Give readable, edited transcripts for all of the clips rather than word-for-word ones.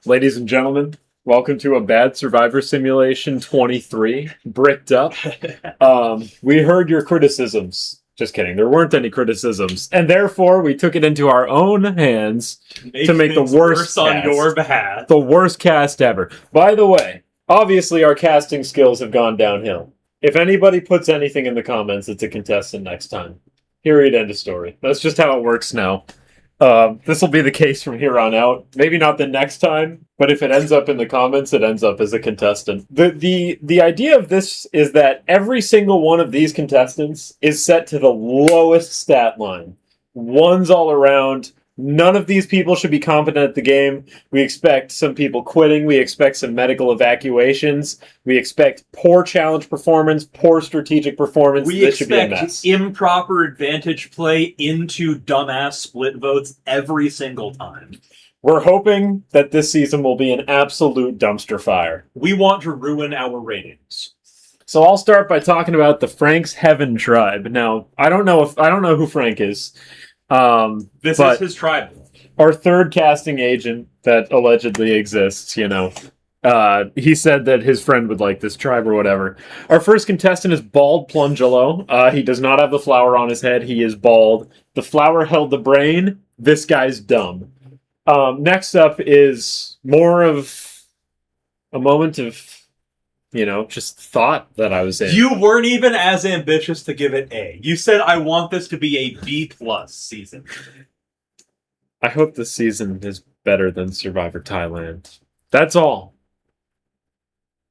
Ladies and gentlemen, welcome to a Bad Survivor Simulation 23, Bricked Up. We heard your criticisms. Just kidding, there weren't any criticisms. And therefore, we took it into our own hands to make the worst cast, on your behalf. the worst cast ever. By the way, obviously our casting skills have gone downhill. If anybody puts anything in the comments, it's a contestant next time. Period, end of story. That's just how it works now. This will be the case from here on out. Maybe not the next time, but if it ends up in the comments, it ends up as a contestant. The idea of this is that every single one of these contestants is set to the lowest stat line. Ones all around. None of these people should be competent at the game. We expect some people quitting. We expect some medical evacuations. We expect poor challenge performance, poor strategic performance. We this should be a expect mess. improper advantage play into dumbass split votes every single time. We're hoping that this season will be an absolute dumpster fire. We want to ruin our ratings. So I'll start by talking about the Frank's Heaven tribe. Now, I don't know who Frank is. This is his tribe. Our third casting agent that allegedly exists, he said that his friend would like this tribe or whatever. Our first contestant is Bald Plungelo. He does not have the flower on his head. He is bald. The flower held the brain. This guy's dumb. Next up is more of a moment of, just thought that I was in. You weren't even as ambitious to give it A. You said, I want this to be a B+ season. I hope this season is better than Survivor Thailand. That's all.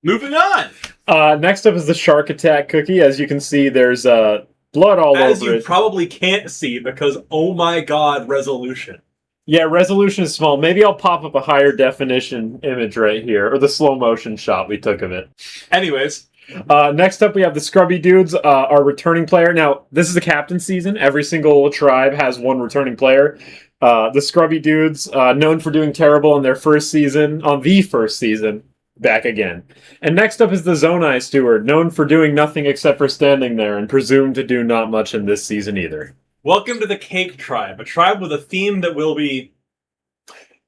Moving on. Next up is the Shark Attack cookie. As you can see, there's blood all over it. As you probably can't see because, oh my god, resolution. Yeah, resolution is small. Maybe I'll pop up a higher definition image right here, or the slow motion shot we took of it. Anyways. Next up, we have the Scrubby Dudes, our returning player. Now, this is the captain season. Every single tribe has one returning player. The Scrubby Dudes, known for doing terrible on the first season, back again. And next up is the Zonai Steward, known for doing nothing except for standing there, and presumed to do not much in this season either. Welcome to the Cake Tribe, a tribe with a theme that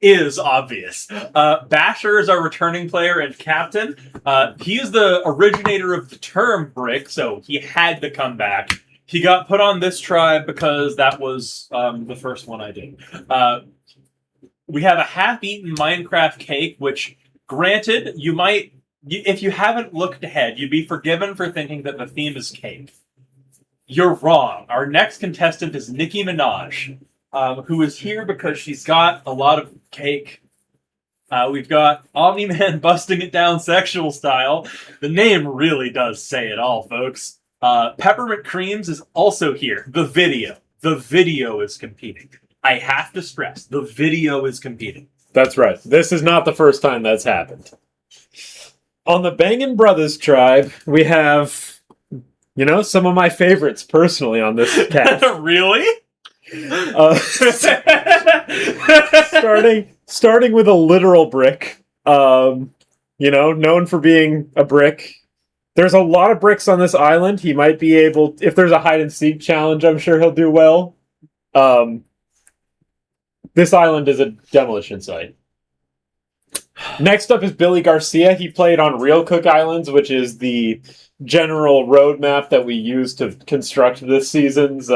is obvious. Basher is our returning player and captain. He is the originator of the term brick, so he had to come back. He got put on this tribe because that was the first one I did. We have a half-eaten Minecraft cake, which, granted, if you haven't looked ahead, you'd be forgiven for thinking that the theme is cake. You're wrong. Our next contestant is Nicki Minaj, who is here because she's got a lot of cake. We've got Omni-Man busting it down sexual style. The name really does say it all, folks. Peppermint Creams is also here. The video is competing. I have to stress, the video is competing. That's right. This is not the first time that's happened. On the Bangin' Brothers tribe, we have... some of my favorites personally on this cast. Really? Starting with a literal brick. Known for being a brick. There's a lot of bricks on this island. He might be able, if there's a hide and seek challenge, I'm sure he'll do well. This island is a demolition site. Next up is Billy Garcia. He played on Real Cook Islands, which is the general roadmap that we use to construct this season's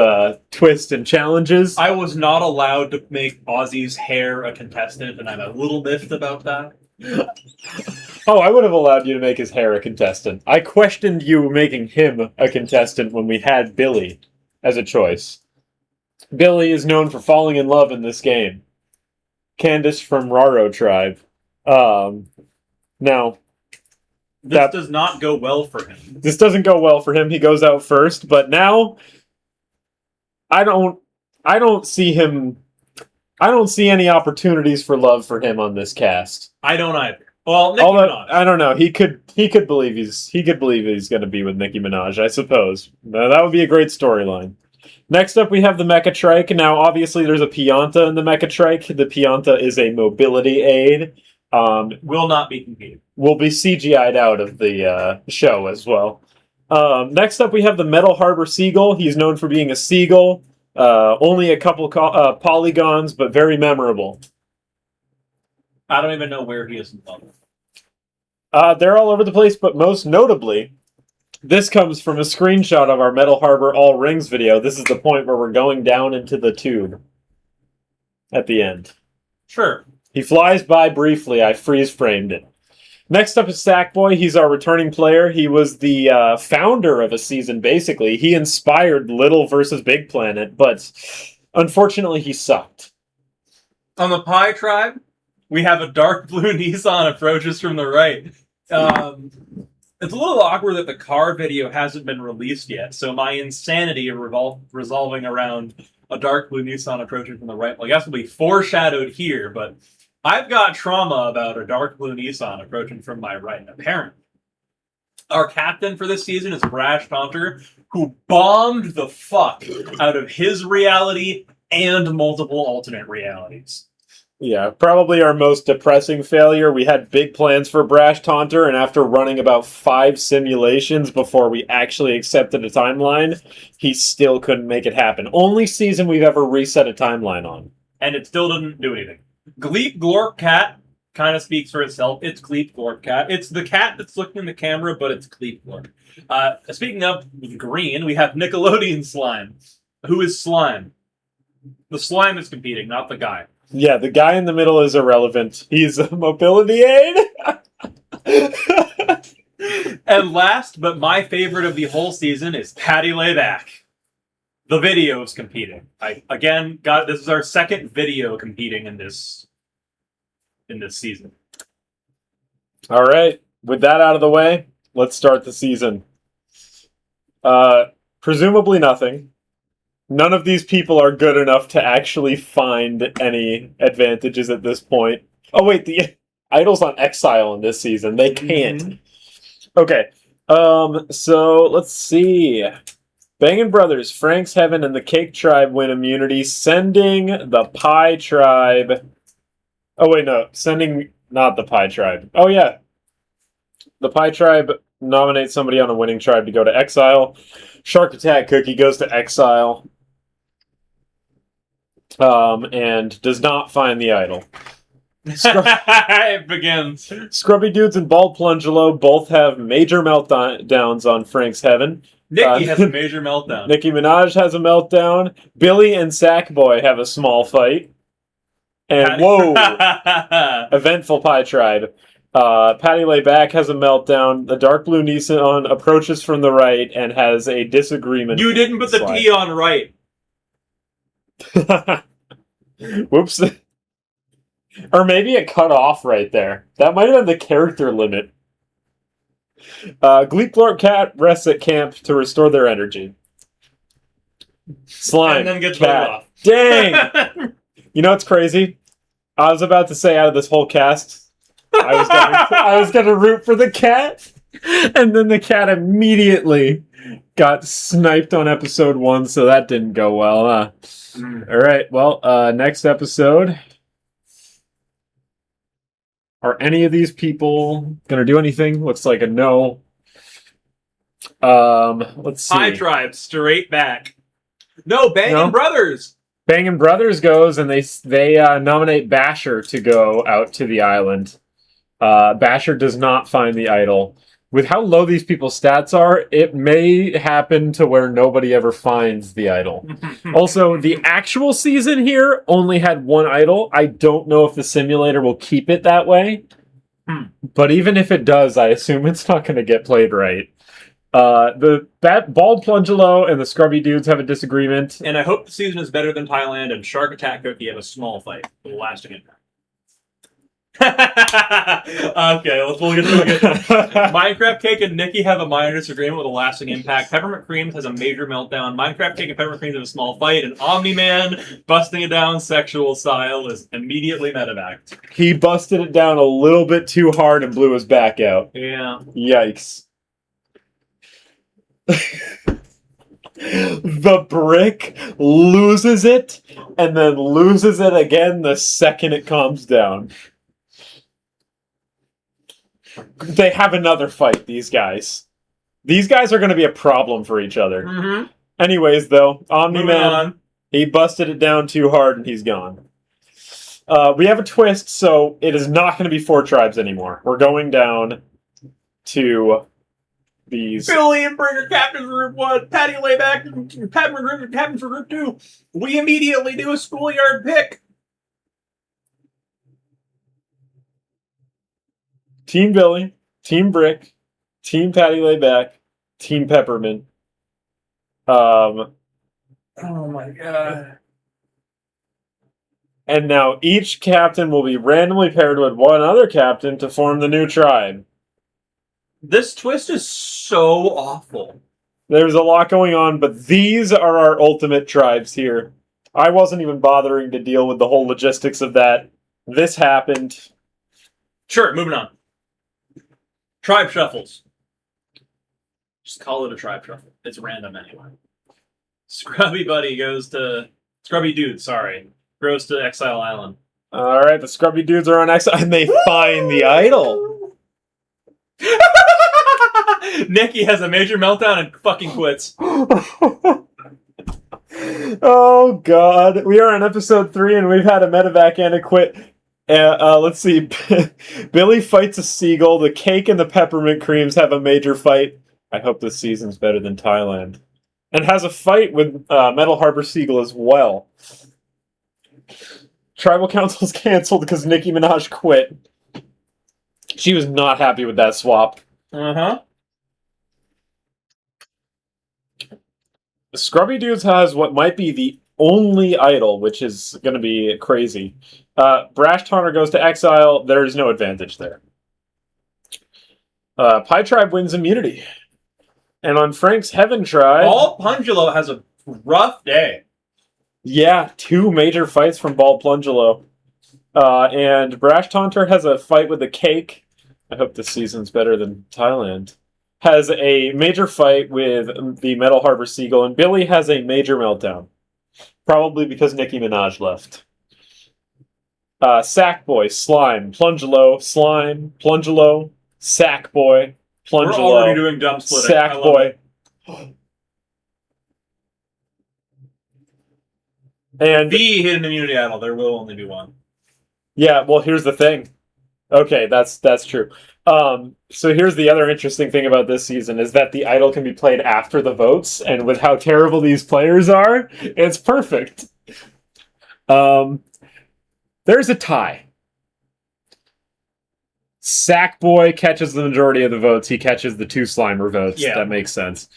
twist and challenges. I was not allowed to make Ozzy's hair a contestant, and I'm a little miffed about that. Oh, I would have allowed you to make his hair a contestant. I questioned you making him a contestant when we had Billy as a choice. Billy is known for falling in love in this game. Candace from Raro Tribe. Now... This does not go well for him. This doesn't go well for him. He goes out first, but now I don't see any opportunities for love for him on this cast. I don't either. Well, Nicki Minaj. I don't know. He could believe he's going to be with Nicki Minaj, I suppose. That would be a great storyline. Next up, we have the Mecha Trike. Now, obviously, there's a Pianta in the Mecha Trike. The Pianta is a mobility aid. Will not be competed. Will be CGI'd out of the show as well. Next up, we have the Metal Harbor Seagull. He's known for being a seagull. Only a couple polygons, but very memorable. I don't even know where he is in the bubble. They're all over the place, but most notably, this comes from a screenshot of our Metal Harbor All Rings video. This is the point where we're going down into the tube at the end. Sure. He flies by briefly. I freeze-framed it. Next up is Sackboy. He's our returning player. He was the founder of a season, basically. He inspired Little versus Big Planet, but unfortunately he sucked. On the Pie Tribe, we have a dark blue Nissan approaches from the right. It's a little awkward that the car video hasn't been released yet, so my insanity of resolving around a dark blue Nissan approaching from the right, well, I guess will be foreshadowed here, but I've got trauma about a dark blue Nissan approaching from my right, apparently. Our captain for this season is Brash Taunter, who bombed the fuck out of his reality and multiple alternate realities. Yeah, probably our most depressing failure. We had big plans for Brash Taunter, and after running about 5 simulations before we actually accepted a timeline, he still couldn't make it happen. Only season we've ever reset a timeline on. And it still didn't do anything. Gleep Glorp Cat kind of speaks for itself. It's Gleep Glorp Cat. It's the cat that's looking in the camera, but it's Gleep Glorp. Speaking of green, we have Nickelodeon Slime. Who is Slime? The slime is competing, not the guy. Yeah, the guy in the middle is irrelevant. He's a mobility aid. And last, but my favorite of the whole season is Patty Layback. The video is competing. This is our second video competing in this season. All right, with that out of the way, let's start the season. Presumably nothing. None of these people are good enough to actually find any advantages at this point. Oh wait, the Idol's on exile in this season. They can't. Mm-hmm. Okay. So let's see. Bangin' Brothers, Frank's Heaven, and the Cake Tribe win immunity, sending the Pie Tribe. Oh wait, no, sending not the Pie Tribe. Oh yeah, the Pie Tribe nominates somebody on a winning tribe to go to exile. Shark Attack Cookie goes to exile. And does not find the idol. It begins. Scrubby Dudes and Bald Plungelo both have major meltdowns on Frank's Heaven. Nikki has a major meltdown. Nicki Minaj has a meltdown. Billy and Sackboy have a small fight. And whoa! Eventful Pie Tribe. Patty Layback has a meltdown. The dark blue Nissan approaches from the right and has a disagreement. You didn't put the T on right. Whoops. Or maybe it cut off right there. That might have been the character limit. Gleep Glorp Cat rests at camp to restore their energy. Slime. And then gets cat. off. Dang! You know what's crazy? I was about to say out of this whole cast, I was gonna root for the cat, and then the cat immediately got sniped on episode 1, so that didn't go well. All right, well, next episode. Are any of these people gonna do anything? Looks like a no. Let's see. Pie Tribe, straight back. No, Bangin' Brothers. Bangin' Brothers goes, and they nominate Basher to go out to the island. Basher does not find the idol. With how low these people's stats are, it may happen to where nobody ever finds the idol. Also, the actual season here only had one idol. I don't know if the simulator will keep it that way. But even if it does, I assume it's not going to get played right. The Bald Plungelo and the Scrubby Dudes have a disagreement. And I hope the season is better than Thailand, and Shark Attack Cookie have a small fight with a lasting impact. Okay, let's look at Minecraft Cake and Nikki have a minor disagreement with a lasting impact. Peppermint Creams has a major meltdown. Minecraft Cake and Peppermint Creams have a small fight. And Omni-Man, busting it down sexual style, is immediately metavaced. He busted it down a little bit too hard and blew his back out. Yeah. Yikes. The brick loses it and then loses it again the second it calms down. They have another fight, these guys. These guys are going to be a problem for each other. Mm-hmm. Anyways, though, Omni-Man, he busted it down too hard and he's gone. We have a twist, so it is not going to be 4 tribes anymore. We're going down to these. Billy and Bringer captains for Group 1, Patty Layback and Pat McGriff captains for Group 2. We immediately do a schoolyard pick. Team Billy, Team Brick, Team Patty Layback, Team Peppermint. Oh my god. And now each captain will be randomly paired with one other captain to form the new tribe. This twist is so awful. There's a lot going on, but these are our ultimate tribes here. I wasn't even bothering to deal with the whole logistics of that. This happened. Sure, moving on. Tribe shuffles. Just call it a tribe shuffle. It's random anyway. Scrubby Dude, goes to Exile Island. Alright, the Scrubby Dudes are on exile, and they find the idol. Nikki has a major meltdown and fucking quits. Oh god. We are on episode 3 and we've had a medevac and a quit. Let's see. Billy fights a seagull. The cake and the peppermint creams have a major fight. I hope this season's better than Thailand. And has a fight with Metal Harbor Seagull as well. Tribal Council's canceled because Nicki Minaj quit. She was not happy with that swap. Uh-huh. The Scrubby Dudes has what might be the only idol, which is going to be crazy. Brash Taunter goes to exile. There's no advantage there. Pie Tribe wins immunity. And on Frank's Heaven Tribe... Bald Pungulo has a rough day. Yeah, 2 major fights from Bald Plungelo. And Brash Taunter has a fight with the cake. I hope this season's better than Thailand. Has a major fight with the Metal Harbor Seagull, and Billy has a major meltdown. Probably because Nicki Minaj left. Sackboy, Slime, Plungelo, Slime, Plungelo, Sackboy, Plungelo. We're already doing dumb splitting. Sackboy. And the hidden immunity idol, there will only be one. Yeah, well, here's the thing. Okay, that's true. So here's the other interesting thing about this season is that the idol can be played after the votes, and with how terrible these players are, it's perfect. There's a tie. Sackboy catches the majority of the votes. He catches the 2 Slimer votes. Yeah. That makes sense.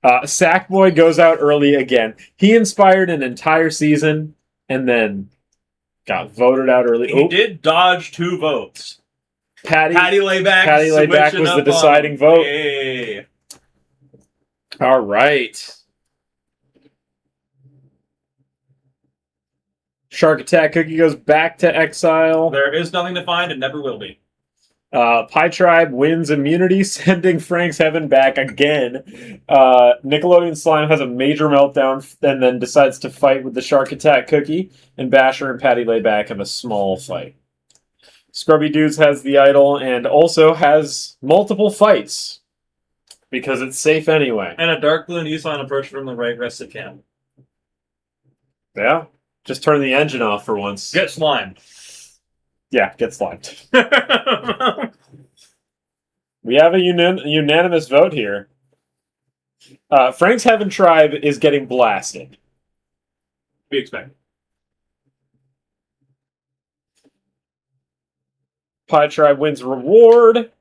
Sackboy goes out early again. He inspired an entire season and then got voted out early. He did dodge 2 votes. Patty Layback was the deciding vote. Hey. All right. Shark Attack Cookie goes back to exile. There is nothing to find and never will be. Pie Tribe wins immunity, sending Frank's Heaven back again. Nickelodeon Slime has a major meltdown and then decides to fight with the Shark Attack Cookie. And Basher and Patty Layback have a small fight. Scrubby Dudes has the idol and also has multiple fights. Because it's safe anyway. And a dark blue Nissan approach from the right rested cam. Yeah. Just turn the engine off for once. Get slimed. Yeah, get slimed. We have a unanimous vote here. Frank's Heaven Tribe is getting blasted. Be expected. Pie Tribe wins reward.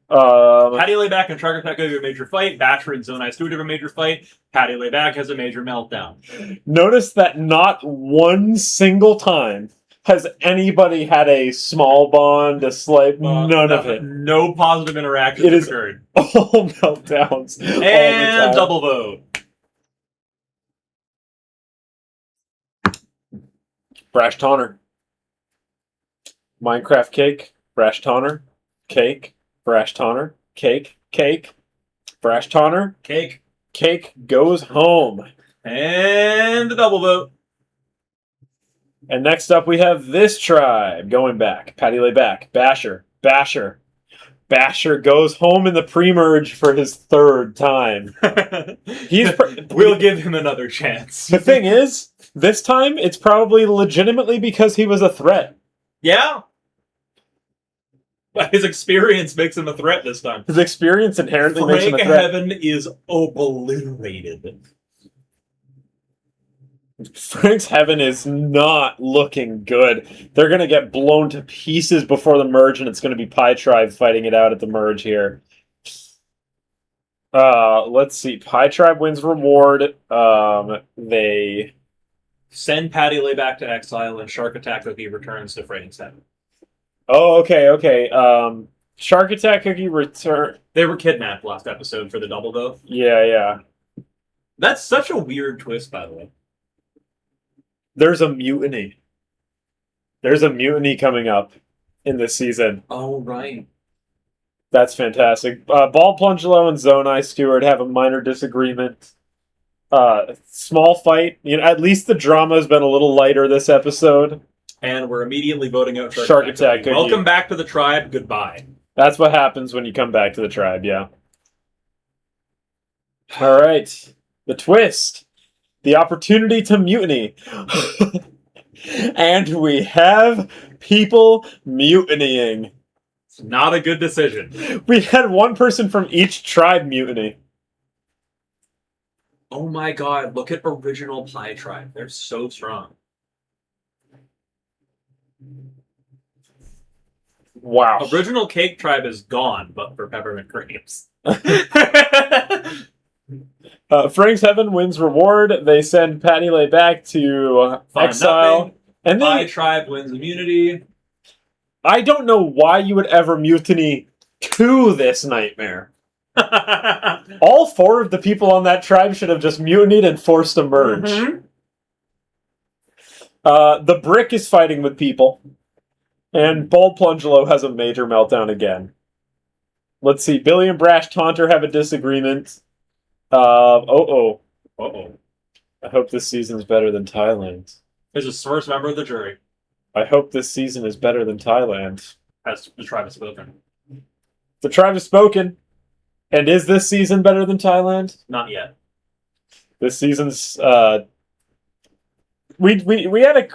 Patty Layback and Shark Attack have a major fight. Basher and Zone Ice 2 have a major fight. Patty Layback has a major meltdown. Notice that not one single time has anybody had a small bond, a slight... none of it. No positive interactions It is occurred. all meltdowns. And all the time. double vote. Brash Taunter. Minecraft Cake. Brash Taunter. Cake. Brash Taunter. Cake. Cake. Brash Taunter. Cake. Cake goes home. And the double vote. And next up we have this tribe going back. Patty Layback. Basher. Basher. Basher goes home in the pre-merge for his 3rd time. We'll give him another chance. The thing is, This time, it's probably legitimately because he was a threat. Yeah. But his experience makes him a threat this time. His experience inherently makes him a Frank threat. Heaven is obliterated. Frank's Heaven is not looking good. They're going to get blown to pieces before the merge, and it's going to be Pie Tribe fighting it out at the merge here. Let's see. Pie Tribe wins reward. They send Patty Lay back to exile, and Shark Attack Cookie returns to Frank's Heaven. Oh, okay. Shark Attack Cookie return. They were kidnapped last episode for the double vote. Yeah. That's such a weird twist, by the way. There's a mutiny. There's a mutiny coming up in this season. Oh, right. That's fantastic. Ball Plungelo and Zonai Stewart have a minor disagreement. Small fight. At least the drama has been a little lighter this episode. And we're immediately voting out Shark Attack Cookie. Welcome back to the tribe. Goodbye. That's what happens when you come back to the tribe, yeah. All right. The twist. The opportunity to mutiny. And we have people mutinying. It's not a good decision. We had one person from each tribe mutiny. Oh my god, look at original Pie Tribe. They're so strong. Wow. Original Cake Tribe is gone, but for Peppermint Creams. Frank's Heaven wins reward. They send Patty Lay back to exile. Nothing. And then Pie Tribe wins immunity. I don't know why you would ever mutiny to this nightmare. All 4 of the people on that tribe should have just mutinied and forced a merge. Mm-hmm. The Brick is fighting with people. And Bald Plungelo has a major meltdown again. Let's see. Billy and Brash Taunter have a disagreement. Uh-oh. I hope this season's better than Thailand. Is his first member of the jury. I hope this season is better than Thailand. As the tribe has spoken. The tribe has spoken. And is this season better than Thailand? Not yet. This season's we had a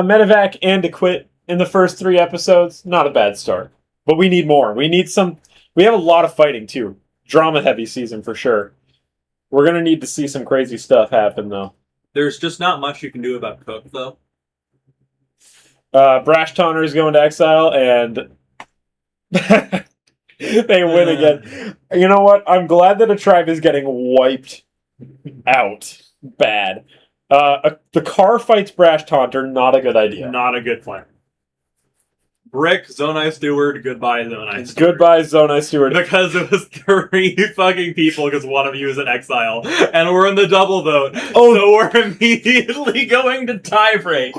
medevac and a quit in the first 3 episodes. Not a bad start. But we need more. We have a lot of fighting too. Drama heavy season for sure. We're gonna need to see some crazy stuff happen though. There's just not much you can do about Cook though. Brash Toner is going to exile and they win again. You know what? I'm glad that a tribe is getting wiped out bad. The car fights Brash Taunter, not a good idea. Not a good plan. Brick, Zonai Stewart, goodbye Zonai Stewart. Goodbye Zonai Stewart. Because it was 3 fucking people because one of you is in exile. And we're in the double vote. Oh. So we're immediately going to tie break.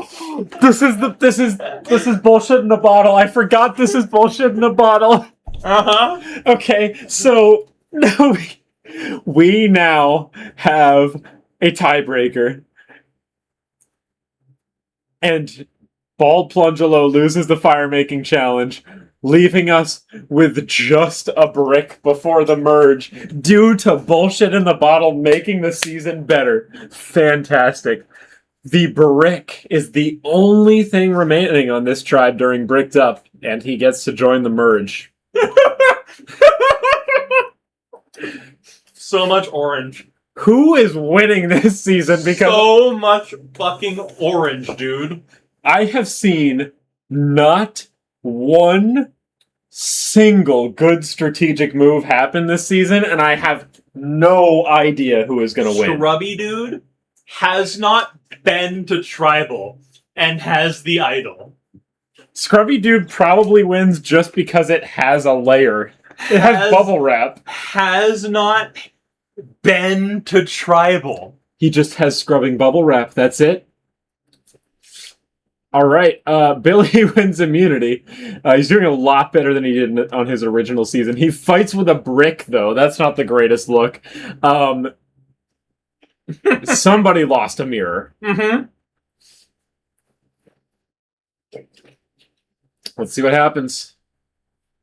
This is bullshit in a bottle. I forgot this is bullshit in a bottle. Uh-huh. Okay, so we now have a tiebreaker. And Bald Plungelo loses the fire-making challenge, leaving us with just a brick before the merge, due to bullshit in the bottle making the season better. Fantastic. The brick is the only thing remaining on this tribe during Bricked Up, and he gets to join the merge. So much orange. Who is winning this season? Because so much fucking orange, dude. I have seen not one single good strategic move happen this season, and I have no idea who is going to win. Scrubby dude has not been to Tribal and has the idol. Scrubby dude probably wins just because it has a layer. It has bubble wrap. Has not been to Tribal. He just has scrubbing bubble wrap. That's it. All right, Billy wins immunity. He's doing a lot better than he did on his original season. He fights with a brick, though. That's not the greatest look. Somebody lost a mirror. Mm-hmm. Let's see what happens.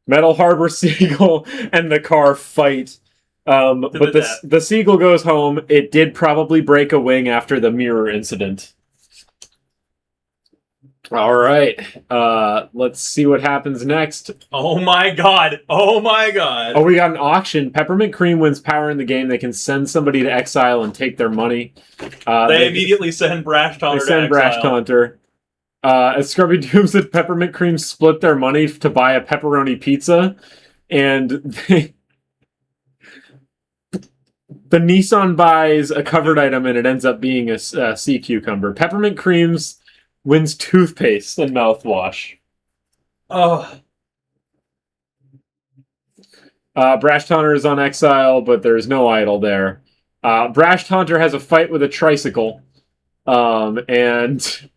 Metal Harbor Seagull and the car fight. But the Seagull goes home. It did probably break a wing after the mirror incident. All right. Let's see what happens next. Oh my god. Oh my god. Oh, we got an auction. Peppermint Cream wins power in the game. They can send somebody to exile and take their money. They immediately send Brash Taunter They send to Brash exile. Taunter. As Scrubby Dooms and Peppermint Cream split their money to buy a pepperoni pizza, and the Nissan buys a covered item, and it ends up being a sea cucumber. Peppermint Creams wins toothpaste and mouthwash. Oh. Brash Taunter is on exile, but there's no idol there. Brash Taunter has a fight with a tricycle, and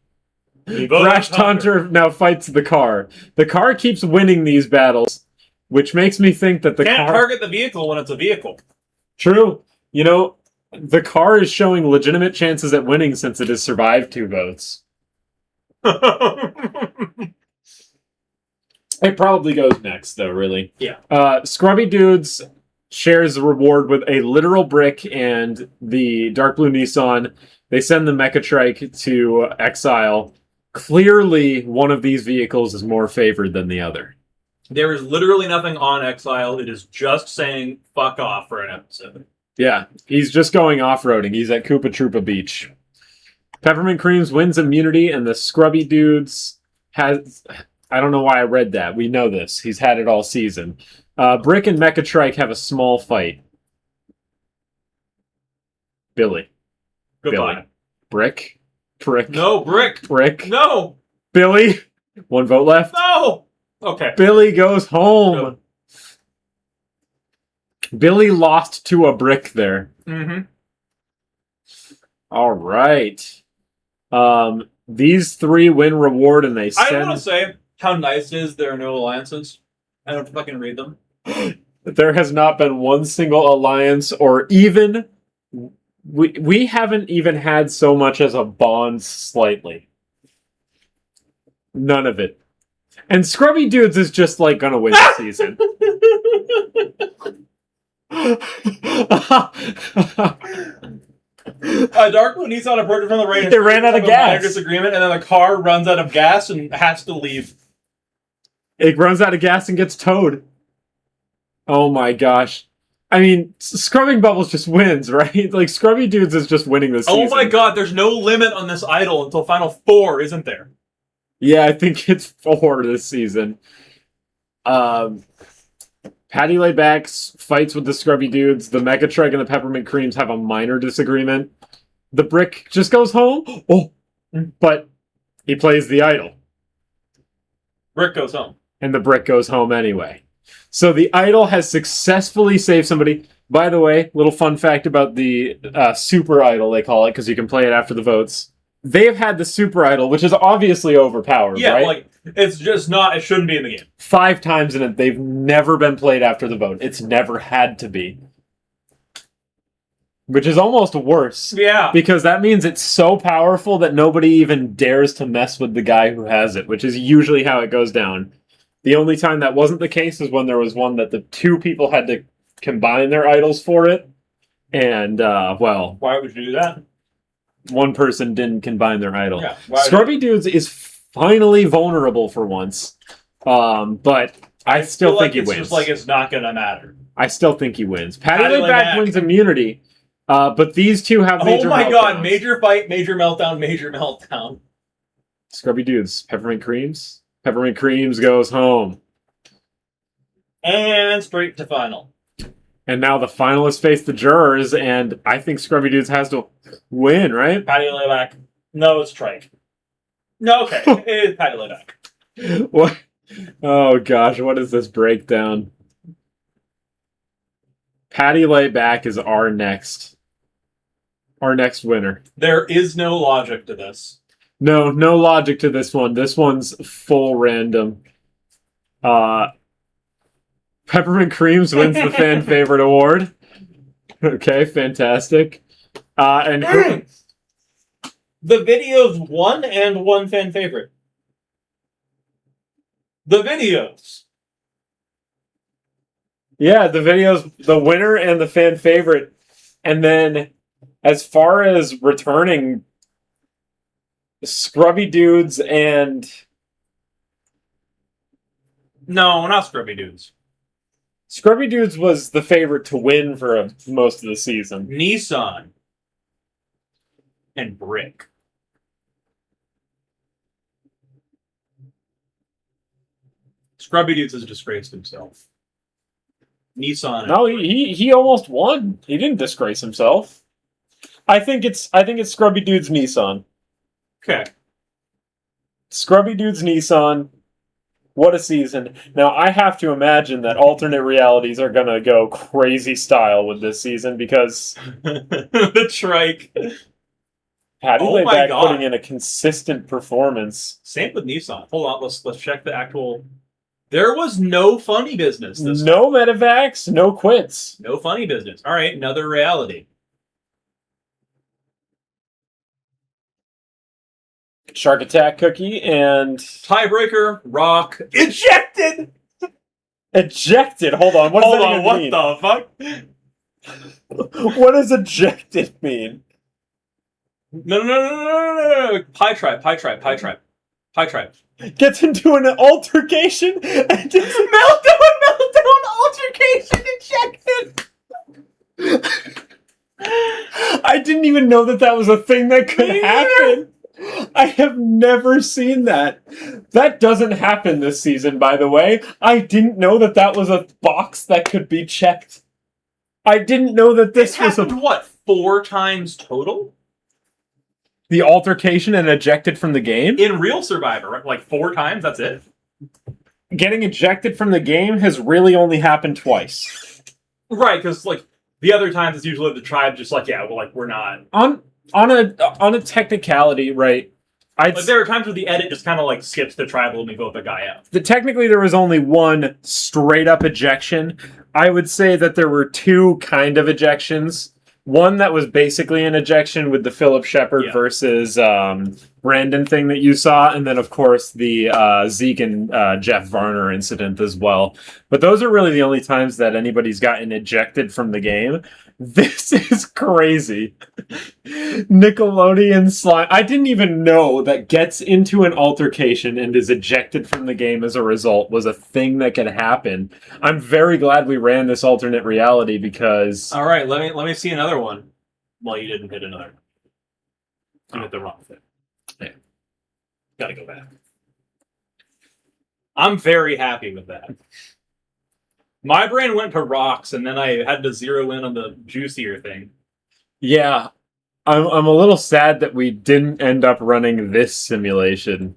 Brash Taunter now fights the car. The car keeps winning these battles, which makes me think that the Can't car... target the vehicle when it's a vehicle. True. You know, the car is showing legitimate chances at winning since it has survived 2 votes. It probably goes next, though, really. Yeah. Scrubby Dudes shares the reward with a literal brick and the Dark Blue Nissan. They send the Mechatrike to exile. Clearly, one of these vehicles is more favored than the other. There is literally nothing on exile. It is just saying fuck off for an episode. Yeah, he's just going off-roading. He's at Koopa Troopa Beach. Peppermint Creams wins immunity, and the Scrubby Dudes has... I don't know why I read that. We know this. He's had it all season. Brick and Mechatrike have a small fight. Billy. Goodbye. Billy. Brick. Brick. No, Brick. Brick. No. Billy. 1 vote left. No. Okay. Billy goes home. Go. Billy lost to a brick there. Mm-hmm. All right. These 3 win reward, and they send... I want to say how nice it is there are no alliances. I don't fucking read them. There has not been one single alliance, or even... We haven't even had so much as a bond slightly. None of it. And Scrubby Dudes is just, like, gonna win the season. Dark Blue Nissan approached from the rain. It ran out of gas. Minor disagreement, and then the car runs out of gas and has to leave. It runs out of gas and gets towed. Oh my gosh. I mean, Scrubbing Bubbles just wins, right? Like, Scrubby Dudes is just winning this season. Oh my god, there's no limit on this idol until Final 4, isn't there? Yeah, I think it's 4 this season. Patty Laybacks fights with the Scrubby Dudes. The Mechatrike and the Peppermint Creams have a minor disagreement. The Brick just goes home. Oh, but he plays the idol. Brick goes home. And the Brick goes home anyway. So the idol has successfully saved somebody. By the way, little fun fact about the super idol, they call it, because you can play it after the votes. They've had the super idol, which is obviously overpowered, yeah, right? Like, it's just not, it shouldn't be in the game. 5 times in it, they've never been played after the vote. It's never had to be. Which is almost worse. Yeah. Because that means it's so powerful that nobody even dares to mess with the guy who has it, which is usually how it goes down. The only time that wasn't the case is when there was one that the 2 people had to combine their idols for it. And, well... Why would you do that? 1 person didn't combine their idol. Yeah, Scrubby Dudes is finally vulnerable for once. But I still think he wins. It's just like it's not going to matter. I still think he wins. Patty Layback wins immunity. But these 2 have major meltdowns. Oh my god, major fight, major meltdown, major meltdown. Scrubby Dudes. Peppermint Creams. Peppermint Creams goes home. And straight to final. And now the finalists face the jurors, and I think Scrubby Dudes has to win, right? Patty Layback. No, it's Trike. No, okay. It is Patty Layback. What? Oh gosh, what is this breakdown? Patty Layback is our next winner. There is no logic to this. No logic to this one. This one's full random. Peppermint Creams wins the fan favorite award. Okay, fantastic. And the videos won and one fan favorite. The videos. Yeah, the videos, the winner and the fan favorite. And then as far as returning, Scrubby Dudes and No, not Scrubby Dudes. Scrubby Dudes was the favorite to win for most of the season. Nissan and Brick. Scrubby Dudes has disgraced himself. Nissan. No, he almost won. He didn't disgrace himself. I think it's Scrubby Dude's Nissan. Okay. Scrubby Dude's Nissan. What a season. Now, I have to imagine that alternate realities are going to go crazy style with this season because The trike. Patty Oh Layback my God. putting in a consistent performance. Same with Nissan. Hold on, let's check the actual. There was no funny business this time. No medevacs, no quits. No funny business. All right, another reality. Shark Attack Cookie and Tiebreaker, Rock, ejected. ejected. Hold on, what does Hold that on, even what mean? the fuck? What does ejected mean? No. Pie tribe. Gets into an altercation and just Meltdown, altercation, ejected. I didn't even know that was a thing that could happen. I have never seen that. That doesn't happen this season, by the way. I didn't know that was a box that could be checked. I didn't know that this was happened, what, 4 times total? the altercation and ejected from the game? In real Survivor, right? Like 4 times, that's it? Getting ejected from the game has really only happened twice. Right, because, like, the other times it's usually the tribe just like, yeah, well, like, we're not. On a technicality, right? Like, there are times where the edit just kind of, like, skips the tribal and we vote the guy out. Technically, there was only one straight up ejection. I would say that there were 2 kind of ejections. One that was basically an ejection with the Philip Shepard versus Brandon thing that you saw, and then of course the Zeke and Jeff Varner incident as well. But those are really the only times that anybody's gotten ejected from the game. This is crazy. Nickelodeon slime. I didn't even know that gets into an altercation and is ejected from the game as a result was a thing that could happen. I'm very glad we ran this alternate reality because. All right, let me see another one. Well, you didn't hit another. You hit the wrong thing. Yeah. Gotta go back. I'm very happy with that. My brain went to rocks, and then I had to zero in on the juicier thing. Yeah, I'm a little sad that we didn't end up running this simulation.